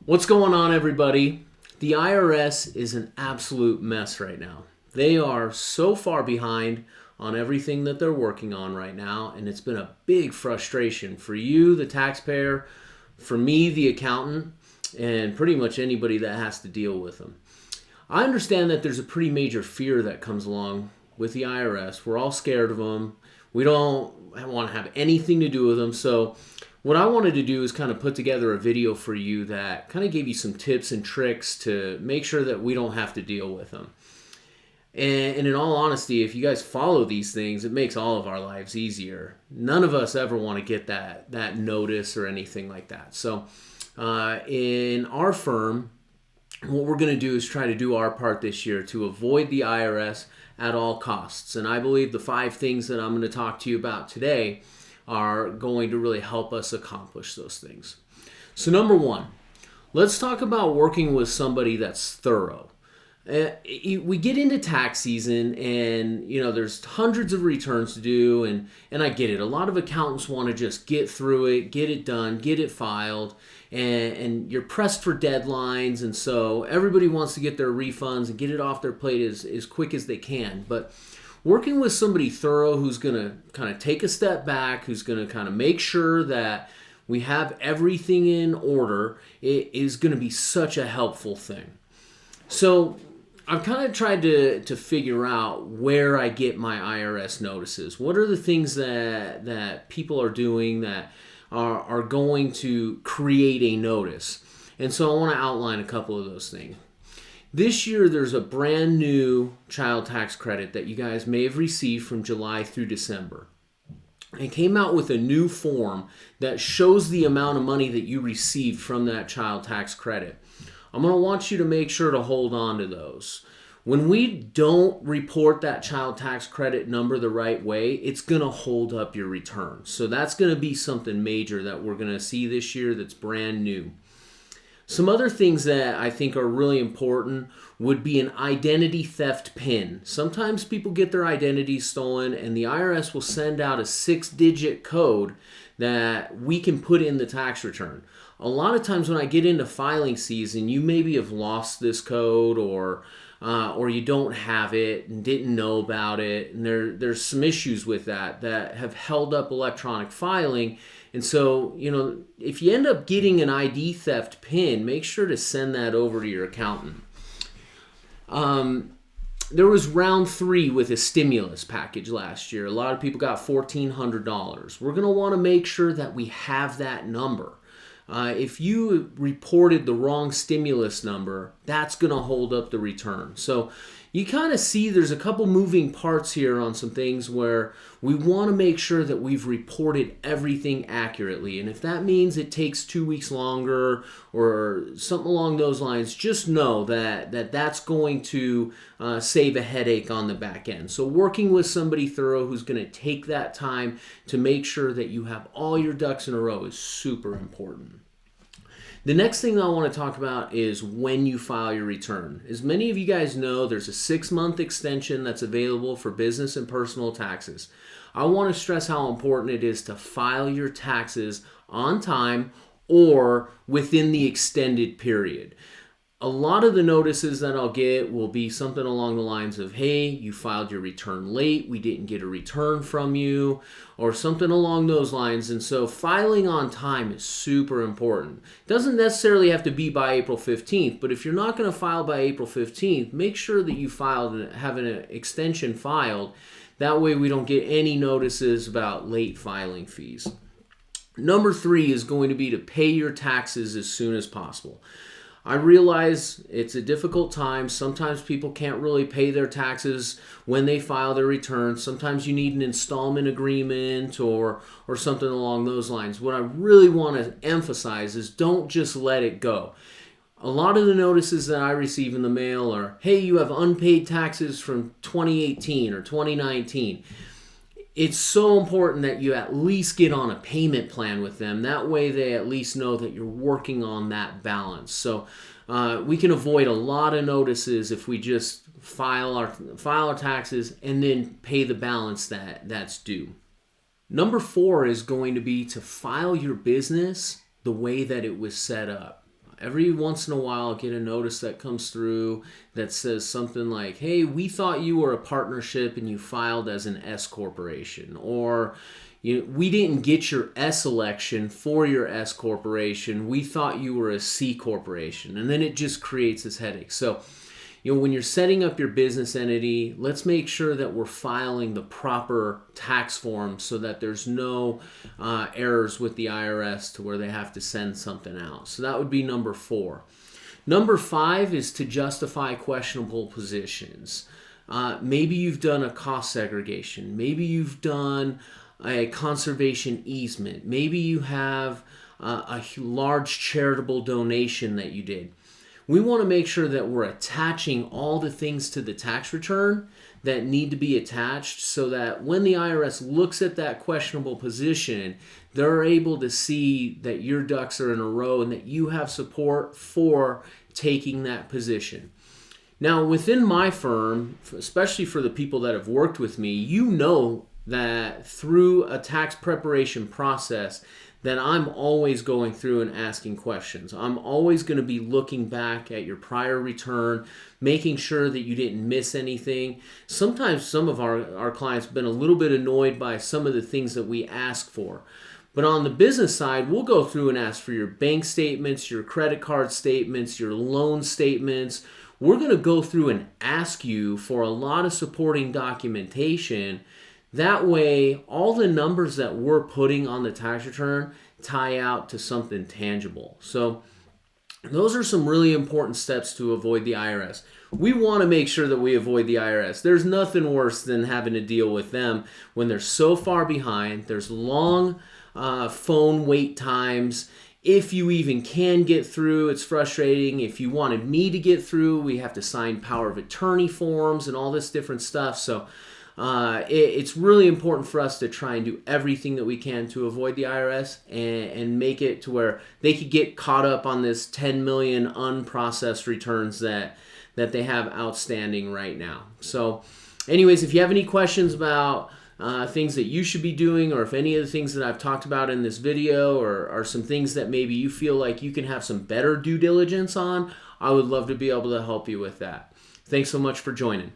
What's going on, everybody? The IRS is an absolute mess right now. They are so far behind on everything that they're working on right now, and it's been a big frustration for you, the taxpayer, for me, the accountant, and pretty much anybody that has to deal with them. I understand that there's a pretty major fear that comes along with the IRS. We're all scared of them. We don't want to have anything to do with them. So what I wanted to do is kind of put together a video for you that kind of gave you some tips and tricks to make sure that we don't have to deal with them. And in all honesty, if you guys follow these things, it makes all of our lives easier. None of us ever want to get that notice or anything like that. So in our firm, what we're going to do is try to do our part this year to avoid the IRS at all costs. And I believe the 5 things that I'm going to talk to you about today are going to really help us accomplish those things. So number 1, let's talk about working with somebody that's thorough. We get into tax season and there's hundreds of returns to do, and I get it. A lot of accountants want to just get through it, get it done, get it filed, and you're pressed for deadlines, and so everybody wants to get their refunds and get it off their plate as quick as they can. But working with somebody thorough who's going to kind of take a step back, who's going to kind of make sure that we have everything in order, it is going to be such a helpful thing. So I've kind of tried to figure out where I get my IRS notices. What are the things that people are doing that are going to create a notice? And so I want to outline a couple of those things. This year, there's a brand new child tax credit that you guys may have received from July through December. It came out with a new form that shows the amount of money that you received from that child tax credit. I'm going to want you to make sure to hold on to those. When we don't report that child tax credit number the right way, it's going to hold up your return. So that's going to be something major that we're going to see this year that's brand new. Some other things that I think are really important would be an identity theft PIN. Sometimes people get their identities stolen, and the IRS will send out a 6-digit code that we can put in the tax return. A lot of times when I get into filing season, you maybe have lost this code or you don't have it and didn't know about it. And there's some issues with that have held up electronic filing. And so, if you end up getting an ID theft PIN, make sure to send that over to your accountant. There was round 3 with a stimulus package last year. A lot of people got $1,400. We're going to want to make sure that we have that number. If you reported the wrong stimulus number, that's going to hold up the return. So you kind of see there's a couple moving parts here on some things where we want to make sure that we've reported everything accurately. And if that means it takes 2 weeks longer or something along those lines, just know that's going to save a headache on the back end. So working with somebody thorough who's going to take that time to make sure that you have all your ducks in a row is super important. The next thing that I want to talk about is when you file your return. As many of you guys know, there's a 6-month extension that's available for business and personal taxes. I want to stress how important it is to file your taxes on time or within the extended period. A lot of the notices that I'll get will be something along the lines of, hey, you filed your return late, we didn't get a return from you, or something along those lines. And so filing on time is super important. It doesn't necessarily have to be by April 15th, but if you're not going to file by April 15th, make sure that you have an extension filed. That way we don't get any notices about late filing fees. Number 3 is going to be to pay your taxes as soon as possible. I realize it's a difficult time. Sometimes people can't really pay their taxes when they file their returns. Sometimes you need an installment agreement or something along those lines. What I really want to emphasize is don't just let it go. A lot of the notices that I receive in the mail are, hey, you have unpaid taxes from 2018 or 2019. It's so important that you at least get on a payment plan with them. That way they at least know that you're working on that balance. So we can avoid a lot of notices if we just file our taxes and then pay the balance that's due. Number 4 is going to be to file your business the way that it was set up. Every once in a while, I'll get a notice that comes through that says something like, hey, we thought you were a partnership and you filed as an S corporation. Or, we didn't get your S election for your S corporation. We thought you were a C corporation. And then it just creates this headache. So, when you're setting up your business entity, let's make sure that we're filing the proper tax form so that there's no errors with the IRS to where they have to send something out. So that would be number 4. Number 5 is to justify questionable positions. Maybe you've done a cost segregation. Maybe you've done a conservation easement. Maybe you have a large charitable donation that you did. We want to make sure that we're attaching all the things to the tax return that need to be attached so that when the IRS looks at that questionable position, they're able to see that your ducks are in a row and that you have support for taking that position. Now, within my firm, especially for the people that have worked with me, you know that through a tax preparation process, that I'm always going through and asking questions. I'm always going to be looking back at your prior return, making sure that you didn't miss anything. Sometimes some of our clients have been a little bit annoyed by some of the things that we ask for. But on the business side, we'll go through and ask for your bank statements, your credit card statements, your loan statements. We're going to go through and ask you for a lot of supporting documentation. That way, all the numbers that we're putting on the tax return tie out to something tangible. So those are some really important steps to avoid the IRS. We want to make sure that we avoid the IRS. There's nothing worse than having to deal with them when they're so far behind. There's long phone wait times. If you even can get through, it's frustrating. If you wanted me to get through, we have to sign power of attorney forms and all this different stuff. So it's really important for us to try and do everything that we can to avoid the IRS and make it to where they could get caught up on this 10 million unprocessed returns that they have outstanding right now. So anyways, if you have any questions about things that you should be doing, or if any of the things that I've talked about in this video are some things that maybe you feel like you can have some better due diligence on, I would love to be able to help you with that. Thanks so much for joining.